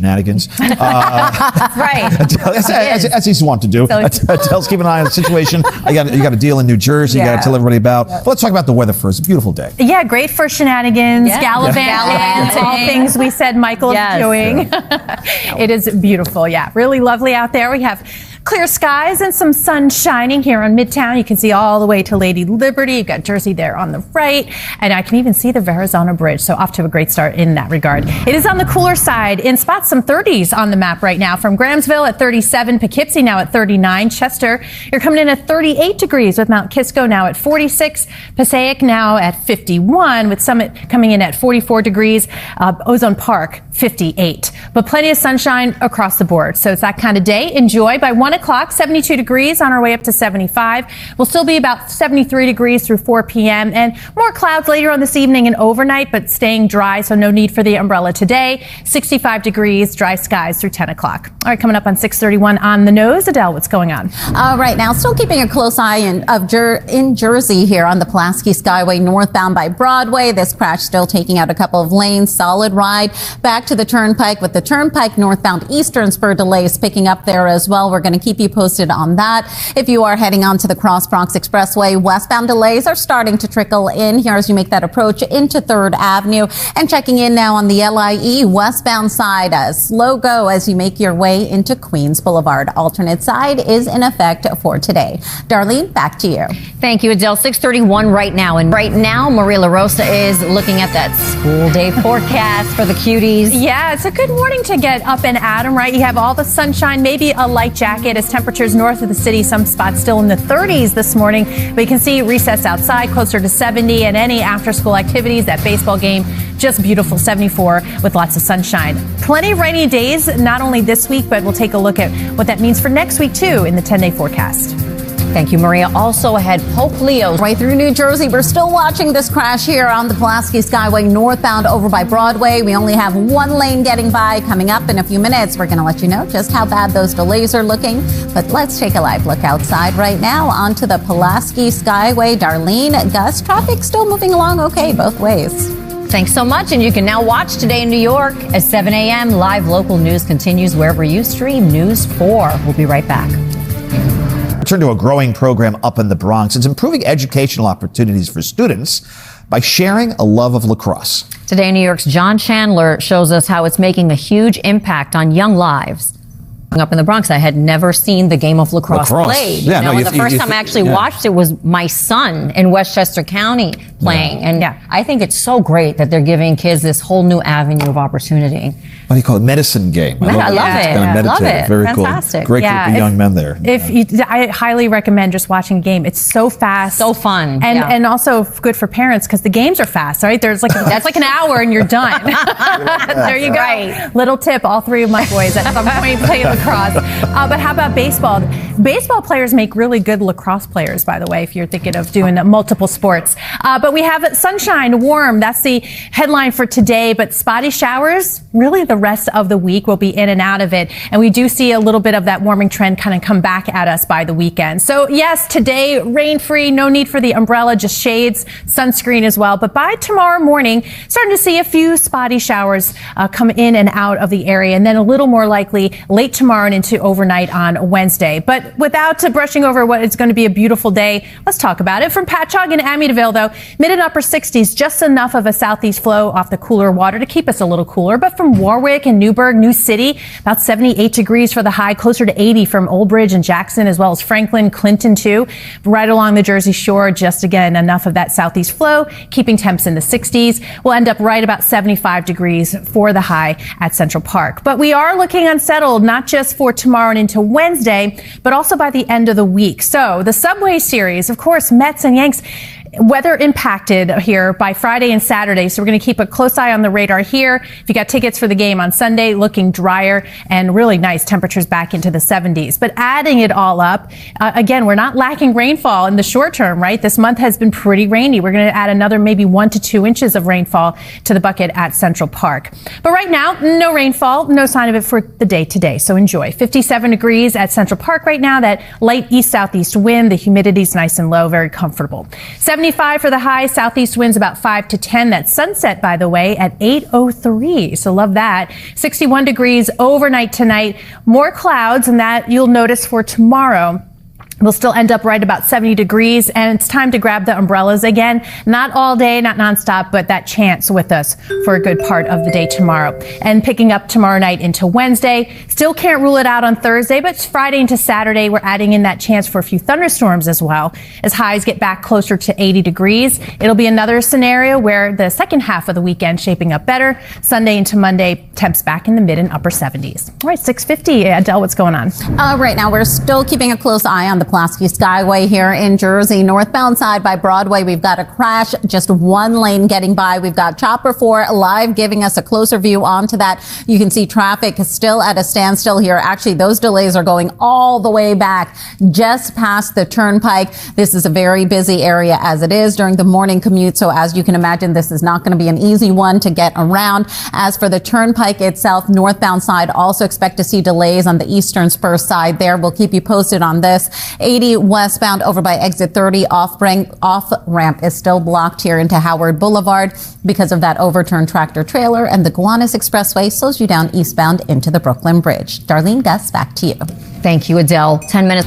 shenanigans. Right. As he's wont to do. Adele's keeping an eye on the situation. You got a deal in New Jersey. You got to tell everybody about. But let's talk about the weather first. It's a beautiful day. Yeah, great for shenanigans, gallivanting, all things we said Michael's doing. It is beautiful. Yeah, really lovely out there. We have clear skies and some sun shining here on Midtown. You can see all the way to Lady Liberty. You've got Jersey there on the right, and I can even see the Verrazano Bridge, so off to a great start in that regard. It is on the cooler side. In spots, some 30s on the map right now, from Grahamsville at 37, Poughkeepsie now at 39, Chester, you're coming in at 38 degrees with Mount Kisco now at 46, Passaic now at 51, with Summit coming in at 44 degrees, Ozone Park 58. But plenty of sunshine across the board, so it's that kind of day. Enjoy. By 1 o'clock, 72 degrees on our way up to 75. We'll still be about 73 degrees through 4 p.m. and more clouds later on this evening and overnight, but staying dry, so no need for the umbrella today. 65 degrees, dry skies through 10 o'clock. All right, coming up on 6:31 on the nose. Adele, what's going on? Right now, still keeping a close eye in Jersey here on the Pulaski Skyway northbound by Broadway. This crash still taking out a couple of lanes. Solid ride back to the Turnpike, with the Turnpike northbound Eastern Spur delays picking up there as well. We're going to keep you posted on that. If you are heading onto the Cross Bronx Expressway, westbound delays are starting to trickle in here as you make that approach into 3rd Avenue. And checking in now on the LIE westbound side, a slow go as you make your way into Queens Boulevard. Alternate side is in effect for today. Darlene, back to you. Thank you, Adele. 6:31 right now. And right now, Maria LaRosa is looking at that school day forecast for the cuties. Yeah, it's a good morning to get up and at 'em, right? You have all the sunshine, maybe a light jacket as temperatures north of the city, some spots still in the 30s this morning. But you can see recess outside closer to 70, and any after-school activities, that baseball game, just beautiful, 74 with lots of sunshine. Plenty of rainy days, not only this week, but we'll take a look at what that means for next week, too, in the 10-day forecast. Thank you, Maria. Also ahead, Pope Leo. Right through New Jersey, we're still watching this crash here on the Pulaski Skyway northbound over by Broadway. We only have one lane getting by. Coming up in a few minutes, we're going to let you know just how bad those delays are looking. But let's take a live look outside right now onto the Pulaski Skyway. Darlene, Gus, traffic still moving along okay both ways. Thanks so much. And you can now watch Today in New York at 7 a.m. Live local news continues wherever you stream News 4. We'll be right back. Turn to a growing program up in the Bronx. It's improving educational opportunities for students by sharing a love of lacrosse. Today in New York's John Chandler shows us how it's making a huge impact on young lives. Up in the Bronx, I had never seen the game of lacrosse played. Yeah, the first time I actually watched it was my son in Westchester County playing. And I think it's so great that they're giving kids this whole new avenue of opportunity. What do you call it? Medicine game. I love it. Kind of love it. Very Fantastic. Cool. Great group of young men there. I highly recommend just watching a game. It's so fast. So fun. And also good for parents because the games are fast, right? There's that's like an hour and you're done. There you go. Right. Little tip, all three of my boys at some point play lacrosse. But how about baseball? Baseball players make really good lacrosse players, by the way, if you're thinking of doing multiple sports. But we have sunshine, warm. That's the headline for today. But spotty showers, really the rest of the week will be in and out of it. And we do see a little bit of that warming trend kind of come back at us by the weekend. So yes, today, rain-free, no need for the umbrella, just shades, sunscreen as well. But by tomorrow morning, starting to see a few spotty showers come in and out of the area. And then a little more likely late tomorrow and into overnight on Wednesday. But without brushing over what is going to be a beautiful day, let's talk about it. From Patchogue and Amityville, though, mid and upper 60s, just enough of a southeast flow off the cooler water to keep us a little cooler. But from Warwick and Newburgh, New City, about 78 degrees for the high, closer to 80 from Old Bridge and Jackson, as well as Franklin, Clinton, too. Right along the Jersey Shore, just again, enough of that southeast flow, keeping temps in the 60s. We'll end up right about 75 degrees for the high at Central Park. But we are looking unsettled, not just for tomorrow and into Wednesday, but also by the end of the week. So the Subway Series, of course, Mets and Yanks, weather impacted here by Friday and Saturday. So we're going to keep a close eye on the radar here. If you got tickets for the game on Sunday, looking drier and really nice temperatures back into the 70s. But adding it all up, again, we're not lacking rainfall in the short term, right? This month has been pretty rainy. We're going to add another maybe 1 to 2 inches of rainfall to the bucket at Central Park. But right now, no rainfall, no sign of it for the day today. So enjoy. 57 degrees at Central Park right now. That light east-southeast wind, the humidity's nice and low, very comfortable. 70 75 for the high. Southeast winds about 5 to 10. That's sunset, by the way, at 8:03. So love that. 61 degrees overnight tonight. More clouds, and that you'll notice for tomorrow. We'll still end up right about 70 degrees, and it's time to grab the umbrellas again. Not all day, not nonstop, but that chance with us for a good part of the day tomorrow. And picking up tomorrow night into Wednesday. Still can't rule it out on Thursday, but Friday into Saturday, we're adding in that chance for a few thunderstorms as well. As highs get back closer to 80 degrees, it'll be another scenario where the second half of the weekend shaping up better. Sunday into Monday, temps back in the mid and upper 70s. All right, 6:50. Adele, what's going on? Right now, we're still keeping a close eye on the Pulaski Skyway here in Jersey. Northbound side by Broadway, we've got a crash, just one lane getting by. We've got Chopper 4 live giving us a closer view onto that. You can see traffic still at a standstill here. Actually, those delays are going all the way back just past the turnpike. This is a very busy area as it is during the morning commute. So as you can imagine, this is not going to be an easy one to get around. As for the turnpike itself, northbound side, also expect to see delays on the eastern spur side there. We'll keep you posted on this. 80 westbound over by exit 30 off ramp is still blocked here into Howard Boulevard because of that overturned tractor trailer, and the Gowanus Expressway slows you down eastbound into the Brooklyn Bridge. Darlene, Gus, back to you. Thank you, Adele. 10 minutes.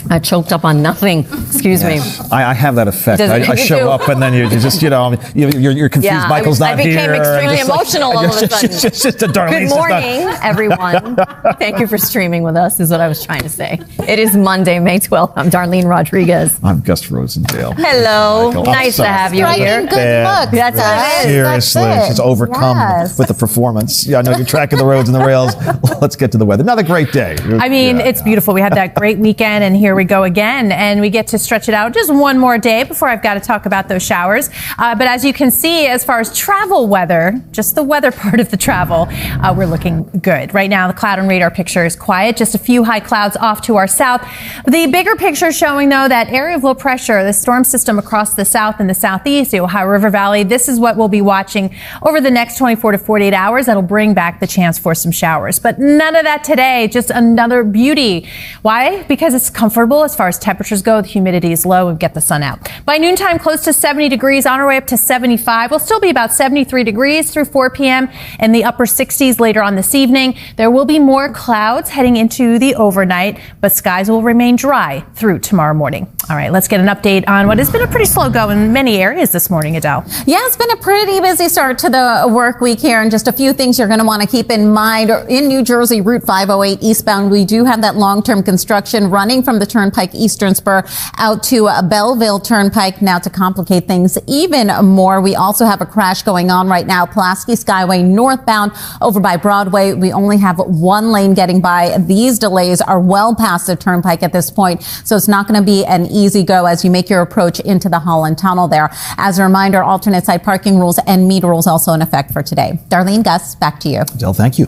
I choked up on nothing. Excuse me. I have that effect. Does I show up and then you're just, you're confused. Yeah, Michael's not here. I became extremely emotional all of a sudden. Just a Darlene. Good morning, everyone. Thank you for streaming with us, is what I was trying to say. It is Monday, May 12th. I'm Darlene Rodriguez. I'm Gus Rosendale. Hello. Nice to have you here. Good look. That's what it is. Seriously, she's overcome with the performance. Yeah, I know you're tracking the roads and the rails. Let's get to the weather. Another great day. I mean, it's beautiful. We had that great weekend, and here we go again, and we get to stretch it out just one more day before I've got to talk about those showers. But as you can see, as far as travel weather, just the weather part of the travel, we're looking good. Right now, the cloud and radar picture is quiet, just a few high clouds off to our south. The bigger picture showing, though, that area of low pressure, the storm system across the south and the southeast, the Ohio River Valley. This is what we'll be watching over the next 24 to 48 hours. That'll bring back the chance for some showers. But none of that today, just another beauty. Why? Because it's comfortable as far as temperatures go. The humidity is low and get the sun out. By noontime, close to 70 degrees, on our way up to 75. We'll still be about 73 degrees through 4 p.m. and the upper 60s later on this evening. There will be more clouds heading into the overnight, but skies will remain dry through tomorrow morning. All right, let's get an update on what has been a pretty slow go in many areas this morning, Adele. Yeah, it's been a pretty busy start to the work week here, and just a few things you're going to want to keep in mind. In New Jersey, Route 508 eastbound, we do have that long-term construction running from the Turnpike Eastern Spur out to Belleville Turnpike. Now, to complicate things even more, we also have a crash going on right now. Pulaski Skyway northbound over by Broadway. We only have one lane getting by. These delays are well past the turnpike at this point, so it's not going to be an easy go as you make your approach into the Holland Tunnel there. As a reminder, alternate side parking rules and meter rules also in effect for today. Darlene, Gus, back to you. Adele, thank you.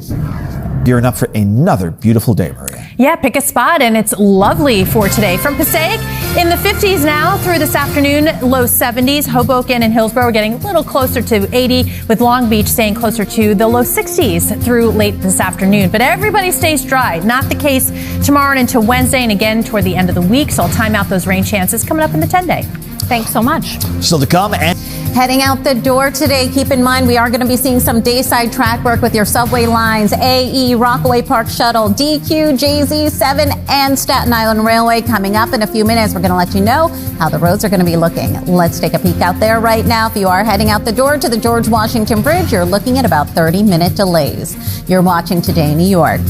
Gearing up for another beautiful day, Maria. Yeah, pick a spot, and it's lovely for today. From Passaic in the 50s now through this afternoon, low 70s. Hoboken and Hillsborough getting a little closer to 80, with Long Beach staying closer to the low 60s through late this afternoon. But everybody stays dry. Not the case tomorrow and into Wednesday, and again toward the end of the week. So I'll time out those rain chances coming up in the 10-day. Thanks so much. Still to come. And Heading out the door today, keep in mind we are going to be seeing some dayside track work with your subway lines, AE, Rockaway Park Shuttle, DQ, JZ7, and Staten Island Railway. Coming up in a few minutes, we're going to let you know how the roads are going to be looking. Let's take a peek out there right now. If you are heading out the door to the George Washington Bridge, you're looking at about 30-minute delays. You're watching Today in New York.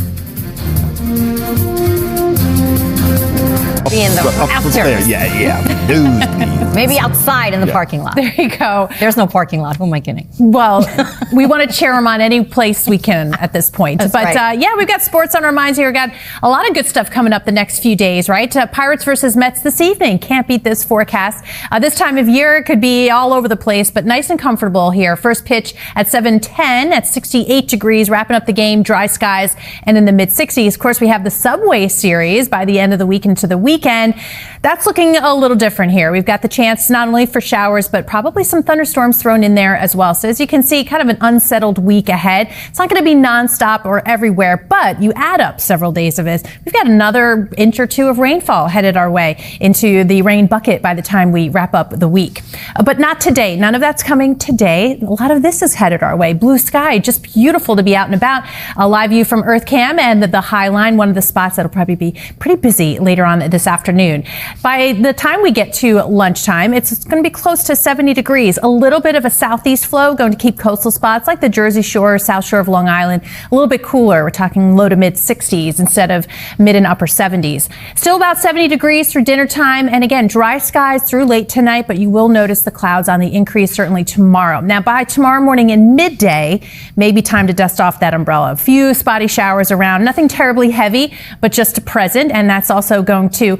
Be in the rafters. Yeah. Maybe outside in the parking lot. There you go. There's no parking lot. Who am I kidding? Well, we want to cheer them on any place we can at this point. That's but right. Yeah, we've got sports on our minds here. We've got a lot of good stuff coming up the next few days, right? Pirates versus Mets this evening. Can't beat this forecast. This time of year could be all over the place, but nice and comfortable here. First pitch at 7:10 at 68 degrees, wrapping up the game, dry skies, and in the mid 60s. Of course, we have the Subway Series by the end of the week into the weekend. That's looking a little different here. We've got the chance not only for showers, but probably some thunderstorms thrown in there as well. So as you can see, kind of an unsettled week ahead. It's not going to be nonstop or everywhere, but you add up several days of this. We've got another inch or two of rainfall headed our way into the rain bucket by the time we wrap up the week. But not today. None of that's coming today. A lot of this is headed our way. Blue sky, just beautiful to be out and about. A live view from Earth Cam and the High Line, one of the spots that'll probably be pretty busy later on this afternoon. By the time we get to lunchtime, it's going to be close to 70 degrees. A little bit of a southeast flow going to keep coastal spots like the Jersey Shore, South Shore of Long Island a little bit cooler. We're talking low to mid 60s instead of mid and upper 70s. Still about 70 degrees through dinner time. And again, dry skies through late tonight, but you will notice the clouds on the increase certainly tomorrow. Now by tomorrow morning and midday, maybe time to dust off that umbrella. A few spotty showers around, nothing terribly heavy, but just present. And that's also going to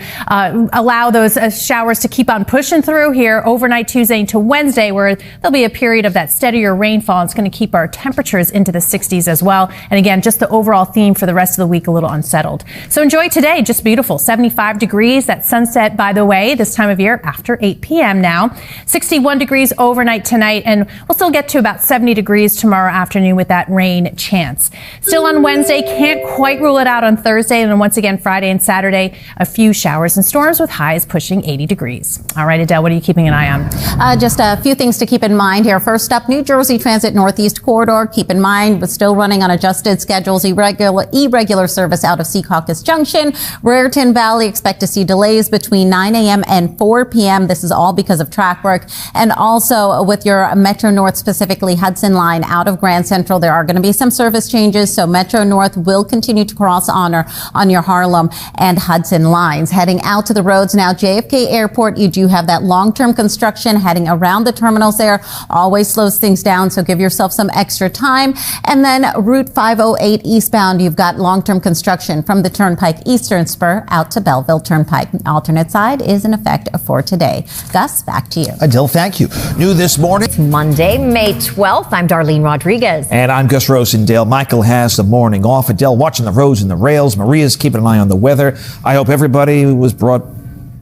allow those showers to keep on pushing through here overnight Tuesday into Wednesday, where there'll be a period of that steadier rainfall. It's going to keep our temperatures into the 60s as well. And again, just the overall theme for the rest of the week, a little unsettled. So enjoy today. Just beautiful. 75 degrees. That sunset, by the way, this time of year after 8 p.m. now. 61 degrees overnight tonight. And we'll still get to about 70 degrees tomorrow afternoon with that rain chance. Still on Wednesday. Can't quite rule it out on Thursday. And then once again, Friday and Saturday, a few showers and storms with highs pushing 80 degrees. All right, Adele, what are you keeping an eye on? Just a few things to keep in mind here. First up, New Jersey Transit Northeast Corridor. Keep in mind, we're still running on adjusted schedules. Irregular service out of Secaucus Junction. Raritan Valley, expect to see delays between 9 a.m. and 4 p.m. This is all because of track work. And also with your Metro North, specifically Hudson Line out of Grand Central, there are going to be some service changes. So Metro North will continue to cross on your Harlem and Hudson lines. Heading out to the roads now, JFK Airport, you do have that long-term construction heading around the terminals there. Always slows things down, so give yourself some extra time. And then Route 508 eastbound, you've got long-term construction from the Turnpike Eastern Spur out to Belleville Turnpike. Alternate side is in effect for today. Gus, back to you. Adele, thank you. New this morning. It's Monday, May 12th. I'm Darlene Rodriguez. And I'm Gus Rosendale. Michael has the morning off. Adele watching the roads and the rails. Maria's keeping an eye on the weather. I hope everybody was brought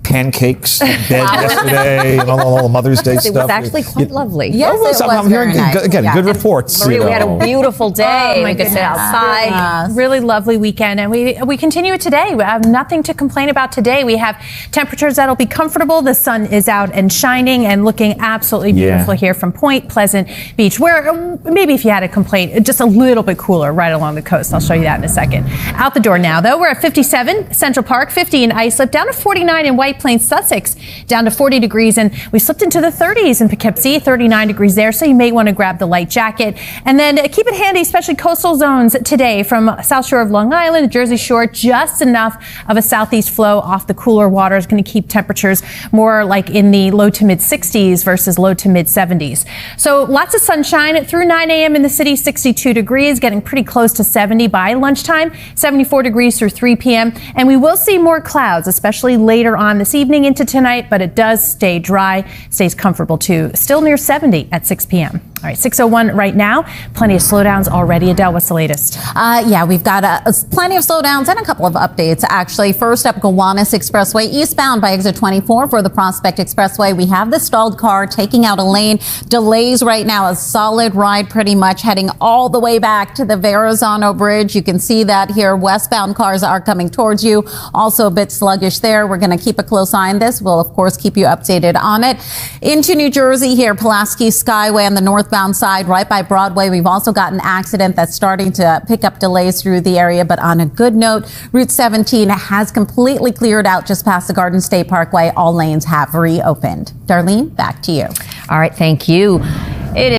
pancakes in bed yesterday and all the Mother's Day stuff. It was actually quite lovely. Yes, it was I'm hearing very nice. good reports. Maria, we had a beautiful day. my We could sit goodness. outside. Really lovely weekend. And we continue it today. We have nothing to complain about today. We have temperatures that'll be comfortable. The sun is out and shining and looking absolutely beautiful here from Point Pleasant Beach, where maybe if you had a complaint, just a little bit cooler right along the coast. I'll show you that in a second. Out the door now, though, we're at 57 Central Park, 50 in Islip, down to 49 in White Plains, Sussex, down to 40 degrees. And we slipped into the 30s in Poughkeepsie, 39 degrees there. So you may want to grab the light jacket. And then keep it handy, especially coastal zones today from South Shore of Long Island, Jersey Shore, just enough of a southeast flow off the cooler water is going to keep temperatures more like in the low to mid 60s versus low to mid 70s. So lots of sunshine through 9 a.m. in the city, 62 degrees, getting pretty close to 70 by lunchtime, 74 degrees through 3 p.m. And we will see more clouds, especially later on this evening into tonight, but it does stay dry, stays comfortable too. Still near 70 at 6 p.m. All right, 6:01 right now. Plenty of slowdowns already. Adele, what's the latest? We've got plenty of slowdowns and a couple of updates, actually. First up, Gowanus Expressway eastbound by exit 24 for the Prospect Expressway. We have the stalled car taking out a lane. Delays right now, a solid ride pretty much heading all the way back to the Verrazano Bridge. You can see that here. Westbound cars are coming towards you. Also a bit sluggish there. We're going to keep a close eye on this. We'll, of course, keep you updated on it. Into New Jersey here, Pulaski Skyway on the northbound side, right by Broadway. We've also got an accident that's starting to pick up delays through the area, but on a good note, Route 17 has completely cleared out just past the Garden State Parkway. All lanes have reopened. Darlene, back to you. All right, thank you.